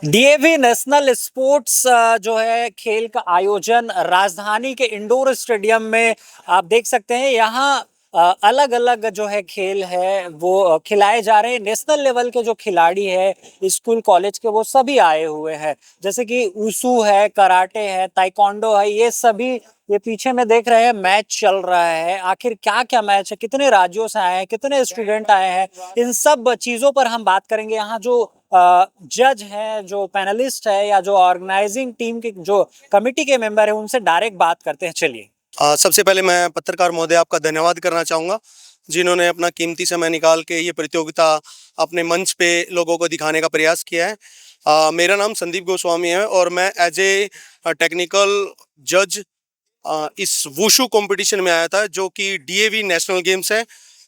DAV national sports जो है खेल का आयोजन राजधानी के इंडोर स्टेडियम में आप देख सकते हैं। यहाँ अलग अलग जो है खेल है वो खिलाए जा रहे हैं। नेशनल लेवल के जो खिलाड़ी है स्कूल कॉलेज के वो सभी आए हुए हैं, जैसे कि ऊसू है, कराटे है, ताइक्वांडो है, ये सभी। ये पीछे में देख रहे हैं मैच चल रहा है। आखिर क्या क्या मैच है, कितने राज्यों से आए हैं, कितने स्टूडेंट आए हैं, इन सब चीजों पर हम बात करेंगे। यहाँ जो जज है, जो पैनलिस्ट है, या जो ऑर्गेनाइजिंग टीम के जो कमिटी के मेंबर है, उनसे डायरेक्ट बात करते हैं। चलिए। सबसे पहले मैं पत्रकार महोदय आपका धन्यवाद करना चाहूँगा, जिन्होंने अपना कीमती समय निकाल के ये प्रतियोगिता अपने मंच पे लोगों को दिखाने का प्रयास किया है। मेरा नाम संदीप गोस्वामी है और मैं एज ए टेक्निकल जज इस वुशु कंपटीशन में आया था, जो कि डीएवी नेशनल गेम्स है,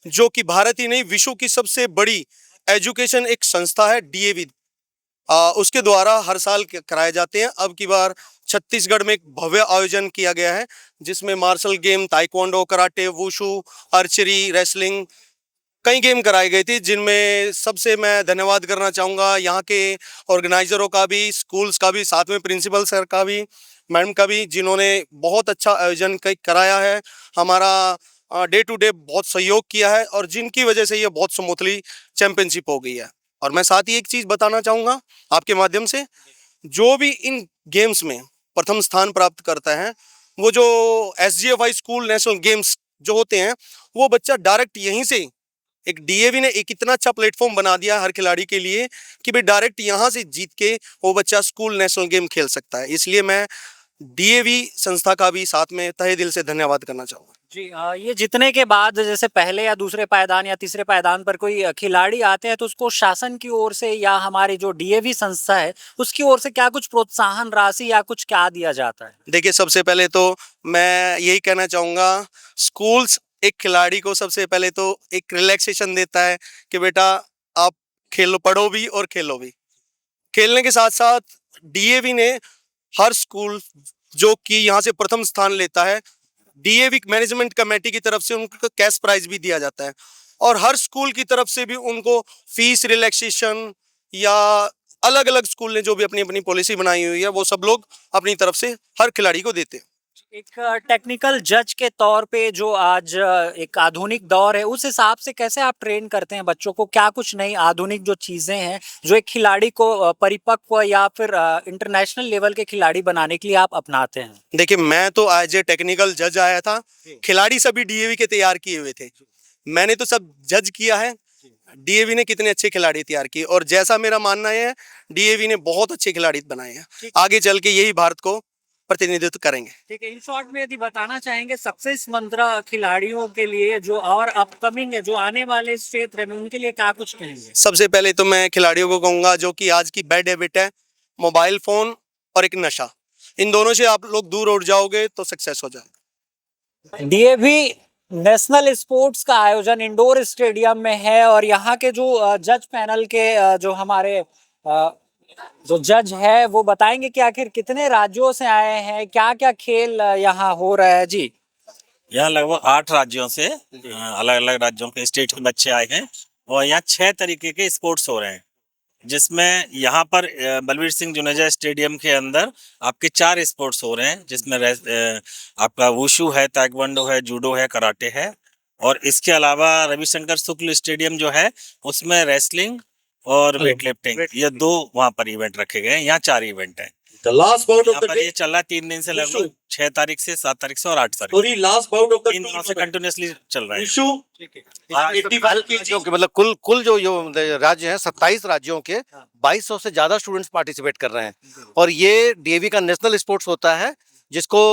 जो कि भारत ही नहीं विश्व की सबसे बड़ी एजुकेशन एक संस्था है डीएवी। उसके द्वारा हर साल कराए जाते हैं। अब की बार छत्तीसगढ़ में एक भव्य आयोजन किया गया है, जिसमें martial game, taekwondo, karate, wushu, archery, wrestling, कई गेम कराए गए थे, जिनमें सबसे मैं धन्यवाद करना चाहूँगा यहाँ के ऑर्गेनाइजरों का भी, स्कूल्स का भी, साथ में प्रिंसिपल सर का भी, मैडम का भी, जिन्होंने बहुत अच्छा आयोजन कराया है। हमारा डे टू डे बहुत सहयोग किया है और जिनकी वजह से ये बहुत स्मूथली चैंपियनशिप हो गई है। और मैं साथ ही एक चीज़ बताना चाहूँगा आपके माध्यम से, जो भी इन गेम्स में प्रथम स्थान प्राप्त करता है, वो जो एसजीएफआई स्कूल नेशनल गेम्स जो होते हैं, वो बच्चा डायरेक्ट यहीं से, एक डीएवी ने एक इतना अच्छा प्लेटफॉर्म बना दिया हर खिलाड़ी के लिए कि भाई डायरेक्ट यहाँ से जीत के वो बच्चा स्कूल नेशनल गेम खेल सकता है। इसलिए मैं डीएवी संस्था का भी साथ में तहे दिल से धन्यवाद करना चाहूँगा। जी, ये जीतने के बाद जैसे पहले या दूसरे पायदान या तीसरे पायदान पर कोई खिलाड़ी आते हैं, तो उसको शासन की ओर से या हमारी जो डीएवी संस्था है उसकी ओर से क्या कुछ प्रोत्साहन राशि या कुछ क्या दिया जाता है? देखिए, सबसे पहले तो मैं यही कहना चाहूँगा, स्कूल्स एक खिलाड़ी को सबसे पहले तो एक रिलैक्सेशन देता है कि बेटा आप खेलो, पढ़ो भी और खेलो भी। खेलने के साथ साथ डीएवी ने हर स्कूल जो कि यहाँ से प्रथम स्थान लेता है, डीएवी मैनेजमेंट कमेटी की तरफ से उनको कैश प्राइज भी दिया जाता है और हर स्कूल की तरफ से भी उनको फीस रिलैक्सेशन या अलग अलग स्कूल ने जो भी अपनी अपनी पॉलिसी बनाई हुई है, वो सब लोग अपनी तरफ से हर खिलाड़ी को देते हैं। एक टेक्निकल जज के तौर पे जो आज एक आधुनिक दौर है, उस हिसाब से कैसे आप ट्रेन करते हैं बच्चों को? क्या कुछ नई आधुनिक जो चीजें हैं जो एक खिलाड़ी को परिपक्व या फिर इंटरनेशनल लेवल के खिलाड़ी बनाने के लिए आप अपनाते हैं? देखिए, मैं तो एज ए टेक्निकल जज आया था, खिलाड़ी सभी डीएवी के तैयार किए हुए थे, मैंने तो सब जज किया है डीएवी ने कितने अच्छे खिलाड़ी तैयार किए, और जैसा मेरा मानना है डीएवी ने बहुत अच्छे खिलाड़ी बनाए हैं। आगे चल के यही भारत को प्रतिनिधित्व करेंगे। ठीक है, इन शॉर्ट में यदि बताना चाहेंगे सक्सेस मंत्र खिलाड़ियों के लिए जो और अपकमिंग है, जो आने वाले इस क्षेत्र में, उनके लिए क्या कुछ कहेंगे? सबसे पहले तो मैं खिलाड़ियों को कहूंगा, जो कि आज की बैड हैबिट है, मोबाइल फोन और एक नशा, इन दोनों से आप लोग दूर उठ जाओगे तो सक्सेस हो जाएगा। डीएवी नेशनल स्पोर्ट्स का आयोजन इंडोर स्टेडियम में है और यहाँ के जो जज पैनल के जो हमारे जो जज है वो बताएंगे कि आखिर कितने राज्यों से आए हैं, क्या क्या खेल यहाँ हो रहा है। जी, यहाँ लगभग 8 राज्यों से अलग अलग राज्यों के स्टेट के बच्चे आए हैं और यहाँ 6 तरीके के स्पोर्ट्स हो रहे हैं, जिसमें यहाँ पर बलवीर सिंह जुनेजा स्टेडियम के अंदर आपके 4 स्पोर्ट्स हो रहे हैं, जिसमें आपका वुशु है, ताइक्वांडो है, जूडो है, कराटे है, और इसके अलावा रविशंकर शुक्ल स्टेडियम जो है उसमें रेसलिंग और वेट लिफ्टिंग, ये 2 वहाँ पर इवेंट रखे गए हैं। यहाँ 4 इवेंट हैं। The last bout of यहाँ the पर day. ये चल रहा है 3 दिन से, लगभग 6 तारीख से, 7 तारीख से और 8 तारीख Sorry, last bout of the 3 दिनों से कंटिन्यूसली चल रहा है। issue. 85 राज्यों kg. के मतलब कुल जो राज्य हैं, 27 राज्यों के 2200 से ज्यादा स्टूडेंट्स पार्टिसिपेट कर रहे हैं। और ये डीएवी का नेशनल स्पोर्ट्स होता है, जिसको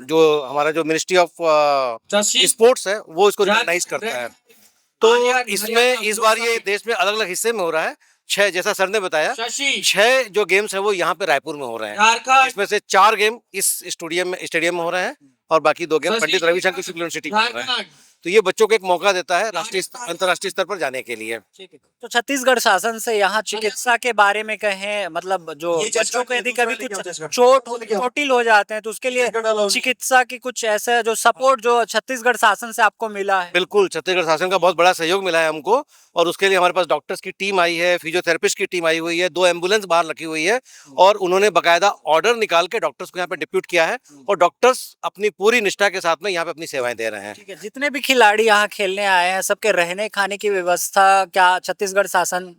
जो हमारा जो मिनिस्ट्री ऑफ स्पोर्ट्स है वो इसको रिकॉग्नाइज करता है। तो इसमें इस बार ये देश में अलग अलग हिस्से में हो रहा है। 6, जैसा सर ने बताया, 6 जो गेम्स है वो यहाँ पे रायपुर में हो रहे हैं। इसमें से 4 गेम इस स्टेडियम में हो रहे हैं और बाकी 2 गेम पंडित रविशंकर शुक्ल यूनिवर्सिटी में हो रहे हैं। तो ये बच्चों को एक मौका देता है अंतर्राष्ट्रीय स्तर पर जाने के लिए। ठीक है। तो छत्तीसगढ़ शासन से यहाँ चिकित्सा के बारे में कहें, मतलब जो बच्चों को यदि कभी कुछ चोटिल हो जाते हैं तो उसके लिए चिकित्सा की कुछ ऐसा जो सपोर्ट जो छत्तीसगढ़ शासन से आपको मिला है? बिल्कुल, छत्तीसगढ़ शासन का बहुत बड़ा सहयोग मिला है हमको, और उसके लिए हमारे पास डॉक्टर्स की टीम आई है, फिजियोथेरेपिस्ट की टीम आई हुई है, 2 एम्बुलेंस बाहर रखी हुई है, और उन्होंने बकायदा ऑर्डर निकाल के डॉक्टर्स को यहाँ पे डिप्यूट किया है, और डॉक्टर्स अपनी पूरी निष्ठा के साथ में यहाँ पे अपनी सेवाएं दे रहे हैं। ठीक है। जितने भी खिलाड़ी यहाँ खेलने आए हैं सबके रहने खाने की व्यवस्था क्या छत्तीसगढ़ शासन?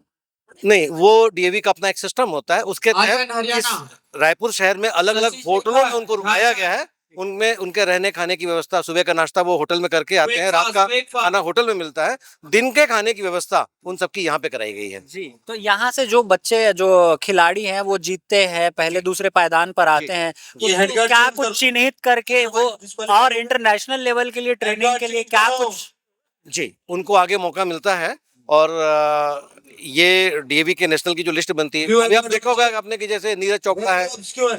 नहीं, वो डीएवी का अपना एक सिस्टम होता है, उसके तहत इस रायपुर शहर में अलग अलग होटलों में उनको रुकाया गया है। उनमें उनके रहने खाने की व्यवस्था, सुबह का नाश्ता वो होटल में करके आते हैं, रात का खाना होटल में मिलता है, दिन के खाने की व्यवस्था उन सबकी यहाँ पे कराई गई है। जी। तो यहाँ से जो बच्चे जो खिलाड़ी हैं वो जीतते हैं, पहले दूसरे पायदान पर आते हैं, तो ये हेडगार्ड क्या टीम कुछ चिन्हित करके वो और इंटरनेशनल लेवल के लिए ट्रेनिंग के लिए क्या कुछ? जी, उनको आगे मौका मिलता है, और ये डीएवी के नेशनल की जो लिस्ट बनती है, अभी आप देखा होगा आपने कि जैसे नीरज चोपड़ा है,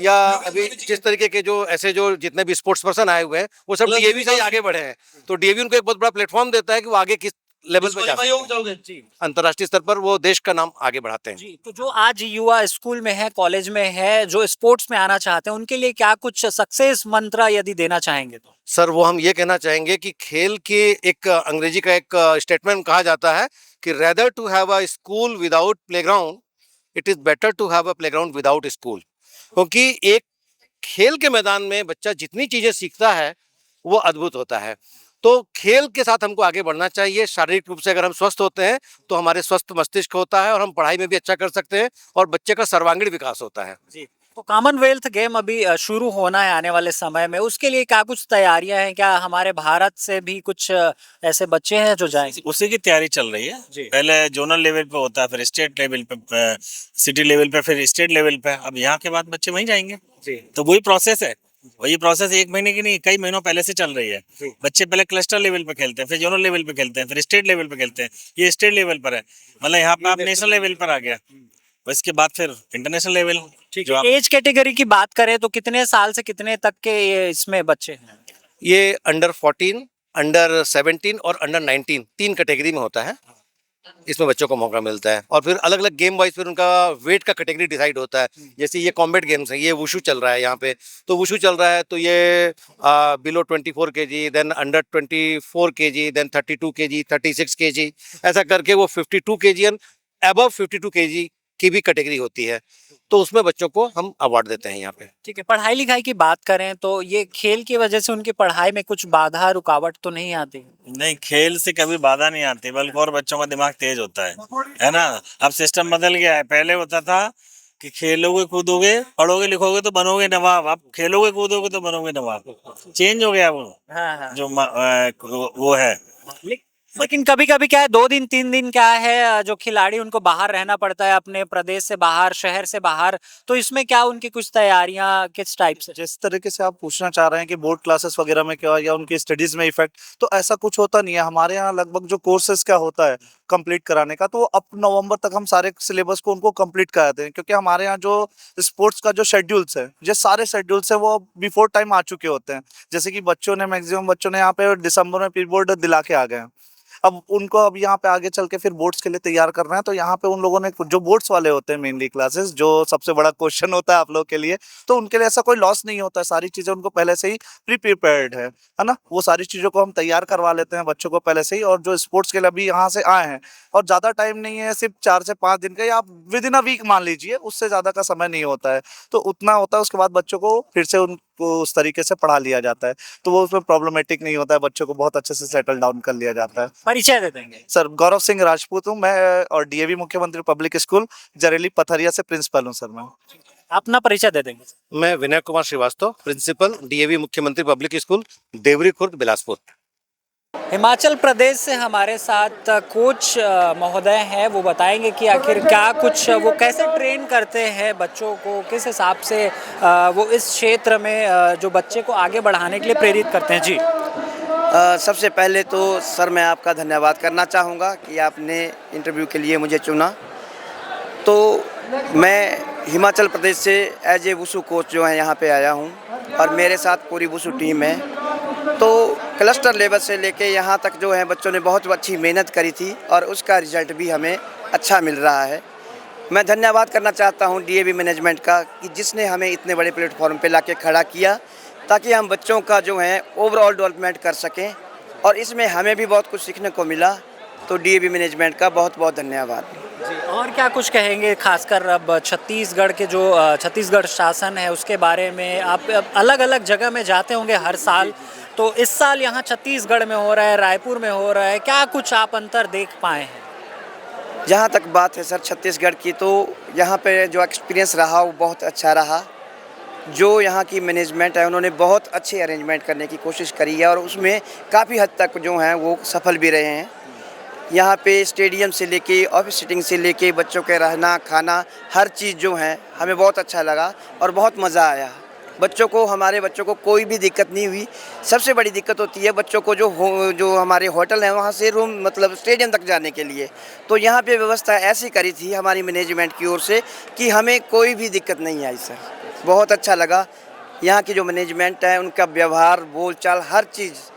या अभी जिस तरीके के जो ऐसे जो जितने भी स्पोर्ट्स पर्सन आए हुए हैं वो सब डीएवी से ही आगे बढ़े हैं, तो डीएवी उनको एक बहुत बड़ा प्लेटफॉर्म देता है कि वो आगे किस लेवल पे जा सकते हैं। जी। अंतर्राष्ट्रीय स्तर पर वो देश का नाम आगे बढ़ाते हैं। जी। तो जो आज युवा स्कूल में है, कॉलेज में है, जो स्पोर्ट्स में आना चाहते हैं उनके लिए क्या कुछ सक्सेस मंत्र यदि देना चाहेंगे तो? सर, वो हम ये कहना चाहेंगे कि खेल के एक अंग्रेजी का एक स्टेटमेंट कहा जाता है कि rather to have a school without playground, it is better to have a playground without school. क्योंकि एक खेल के मैदान में बच्चा जितनी चीजें सीखता है वो अद्भुत होता है। तो खेल के साथ हमको आगे बढ़ना चाहिए। शारीरिक रूप से अगर हम स्वस्थ होते हैं तो हमारे स्वस्थ मस्तिष्क होता है, और हम पढ़ाई में भी अच्छा कर सकते हैं, और बच्चे का सर्वांगीण विकास होता है। जी। तो कॉमनवेल्थ गेम अभी शुरू होना है आने वाले समय में, उसके लिए क्या कुछ तैयारियां हैं? क्या हमारे भारत से भी कुछ ऐसे बच्चे हैं जो जाएंगे? उसी की तैयारी चल रही है। पहले जोनल लेवल पे होता है, फिर स्टेट लेवल पे, सिटी लेवल पे, फिर स्टेट लेवल पे। अब यहाँ के बाद बच्चे वहीं जाएंगे। तो वही प्रोसेस है, वही प्रोसेस 1 महीने की नहीं, कई महीनों पहले से चल रही है। बच्चे पहले क्लस्टर लेवल पे खेलते हैं, फिर जोनल लेवल पे खेलते हैं, फिर स्टेट लेवल पे खेलते हैं। ये स्टेट लेवल पर है, मतलब यहाँ पे आप नेशनल लेवल पर आ गया, इसके बाद फिर इंटरनेशनल लेवल। जो आप एज कैटेगरी की बात करें तो कितने साल से कितने तक के ये इसमें बच्चे हैं? ये अंडर 14, अंडर 17 और अंडर 19 3 कैटेगरी में होता है, इसमें बच्चों को मौका मिलता है। और फिर अलग अलग गेम वाइज फिर उनका वेट का कैटेगरी डिसाइड होता है। जैसे ये कॉम्बैट गेम्स है, ये वुशु चल रहा है यहाँ पे, तो वुशु चल रहा है तो ये below 24 kg, then under 24 kg, then 32 kg, 36 kg, ऐसा करके वो 52 kg एंड अबव 52 kg की भी कैटेगरी होती है, तो उसमें बच्चों को हम अवार्ड देते हैं यहाँ पे। ठीक है। पढ़ाई लिखाई की बात करें तो ये खेल की वजह से उनकी पढ़ाई में कुछ बाधा रुकावट तो नहीं आती? नहीं, खेल से कभी बाधा नहीं आती, बल्कि और बच्चों का दिमाग तेज होता है ना। अब सिस्टम बदल गया है, पहले होता था कि खेलोगे कूदोगे पढ़ोगे लिखोगे तो बनोगे नवाब, अब खेलोगे कूदोगे तो बनोगे नवाब। चेंज हो गया वो। हाँ। जो वो है। लेकिन कभी कभी क्या है, 2 दिन 3 दिन क्या है, जो खिलाड़ी उनको बाहर रहना पड़ता है, अपने प्रदेश से बाहर, शहर से बाहर, तो इसमें क्या उनकी कुछ तैयारियां किस टाइप से? जिस तरीके से आप पूछना चाह रहे हैं कि बोर्ड क्लासेस वगैरह में क्या या उनकी स्टडीज में इफेक्ट, तो ऐसा कुछ होता नहीं है। हमारे यहाँ लगभग जो कोर्सेज क्या होता है कंप्लीट कराने का, तो अब नवंबर तक हम सारे सिलेबस को उनको कंप्लीट कराते हैं, क्योंकि हमारे यहाँ जो स्पोर्ट्स का जो शेड्यूल्स है, जो सारे शेड्यूल्स है वो बिफोर टाइम आ चुके होते हैं। जैसे कि मैक्सिमम बच्चों ने यहाँ पे दिसंबर में प्री बोर्ड दिला के आ गए हैं। अब उनको अब यहाँ पे आगे चल के फिर बोर्ड्स के लिए तैयार करना है, तो यहाँ पे उन लोगों ने जो बोर्ड्स वाले होते हैं मेनली क्लासेस, जो सबसे बड़ा क्वेश्चन होता है आप लोग के लिए, तो उनके लिए ऐसा कोई लॉस नहीं होता है। सारी चीजें उनको पहले से ही प्रिपेयर्ड है ना, वो सारी चीजों को हम तैयार करवा लेते हैं बच्चों को पहले से ही। और जो स्पोर्ट्स के लिए अभी यहाँ से आए हैं, और ज्यादा टाइम नहीं है, सिर्फ 4 से 5 दिन का, या आप विद इन अ वीक मान लीजिए, उससे ज्यादा का समय नहीं होता है, तो उतना होता है। उसके बाद बच्चों को फिर से उनको उस तरीके से पढ़ा लिया जाता है, तो वो उसमें प्रॉब्लमेटिक नहीं होता है, बच्चों को बहुत अच्छे से सेटल डाउन कर लिया जाता है। परिचय दे देंगे सर, गौरव सिंह राजपूत हूँ मैं, और डीएवी मुख्यमंत्री पब्लिक स्कूल जरेली पथरिया से प्रिंसिपल हूँ सर मैं। अपना परिचय दे देंगे। मैं विनय कुमार श्रीवास्तव, प्रिंसिपल डीएवी मुख्यमंत्री पब्लिक स्कूल देवरी खुर्द बिलासपुर। हिमाचल प्रदेश से हमारे साथ कोच महोदय हैं, वो बताएंगे कि आखिर क्या कुछ वो कैसे ट्रेन करते हैं बच्चों को, किस हिसाब से वो इस क्षेत्र में जो बच्चे को आगे बढ़ाने के लिए प्रेरित करते हैं। जी, सबसे पहले तो सर मैं आपका धन्यवाद करना चाहूँगा कि आपने इंटरव्यू के लिए मुझे चुना। तो मैं हिमाचल प्रदेश से एज ए वुशु कोच जो है यहाँ पे आया हूँ, और मेरे साथ पूरी वुशु टीम है। तो क्लस्टर लेवल से लेके यहाँ तक जो है बच्चों ने बहुत अच्छी मेहनत करी थी और उसका रिजल्ट भी हमें अच्छा मिल रहा है। मैं धन्यवाद करना चाहता हूँ डीएवी मैनेजमेंट का कि जिसने हमें इतने बड़े प्लेटफॉर्म पे लाके खड़ा किया ताकि हम बच्चों का जो है ओवरऑल डेवलपमेंट कर सकें और इसमें हमें भी बहुत कुछ सीखने को मिला। तो डीएवी मैनेजमेंट का बहुत बहुत धन्यवाद। और क्या कुछ कहेंगे, खासकर अब छत्तीसगढ़ के जो छत्तीसगढ़ शासन है उसके बारे में? आप अलग अलग जगह में जाते होंगे हर साल, तो इस साल यहाँ छत्तीसगढ़ में हो रहा है, रायपुर में हो रहा है, क्या कुछ आप अंतर देख पाए हैं? जहाँ तक बात है सर छत्तीसगढ़ की, तो यहाँ पे जो एक्सपीरियंस रहा वो बहुत अच्छा रहा। जो यहाँ की मैनेजमेंट है उन्होंने बहुत अच्छे अरेंजमेंट करने की कोशिश करी है और उसमें काफ़ी हद तक जो हैं वो सफल भी रहे हैं। यहाँ पे स्टेडियम से लेके ऑफिस सीटिंग से लेके बच्चों के रहना खाना हर चीज़ जो है हमें बहुत अच्छा लगा और बहुत मज़ा आया। हमारे बच्चों को कोई भी दिक्कत नहीं हुई। सबसे बड़ी दिक्कत होती है बच्चों को जो हमारे होटल है वहाँ से रूम मतलब स्टेडियम तक जाने के लिए, तो यहाँ पे व्यवस्था ऐसी करी थी हमारी मैनेजमेंट की ओर से कि हमें कोई भी दिक्कत नहीं आई सर। बहुत अच्छा लगा यहाँ की जो मैनेजमेंट है, उनका व्यवहार बोलचाल हर चीज़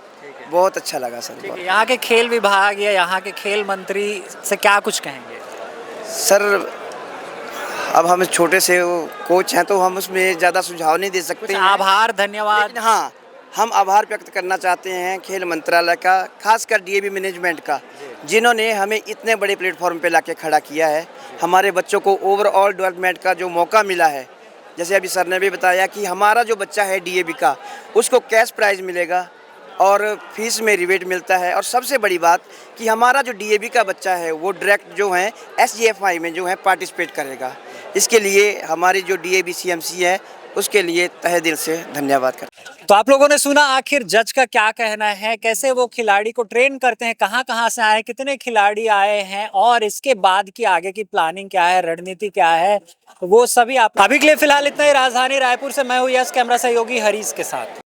बहुत अच्छा लगा सर। ठीक है, यहाँ के खेल विभाग या यहाँ के खेल मंत्री से क्या कुछ कहेंगे? सर अब हम छोटे से कोच हैं तो हम उसमें ज़्यादा सुझाव नहीं दे सकते हैं। आभार, धन्यवाद। लेकिन हाँ, हम आभार व्यक्त करना चाहते हैं खेल मंत्रालय का, खासकर डीएवी मैनेजमेंट का, जिन्होंने हमें इतने बड़े प्लेटफॉर्म पे लाके खड़ा किया है। हमारे बच्चों को ओवरऑल डेवलपमेंट का जो मौका मिला है, जैसे अभी सर ने भी बताया कि हमारा जो बच्चा है डीएवी का उसको कैश प्राइज़ मिलेगा और फीस में रिबेट मिलता है। और सबसे बड़ी बात कि हमारा जो डीएवी का बच्चा है वो डायरेक्ट जो है एसजीएफआई में जो है पार्टिसिपेट करेगा। इसके लिए हमारी जो डीएवी सीएमसी है उसके लिए तहे दिल से धन्यवाद करता हूं। तो आप लोगों ने सुना आखिर जज का क्या कहना है, कैसे वो खिलाड़ी को ट्रेन करते हैं, कहां कहां से आए, कितने खिलाड़ी आए हैं और इसके बाद की आगे की प्लानिंग क्या है, रणनीति क्या है, वो सभी आप अभी के लिए फिलहाल इतना ही। राजधानी रायपुर से मैं हूं यश, कैमरा सहयोगी हरीश के साथ।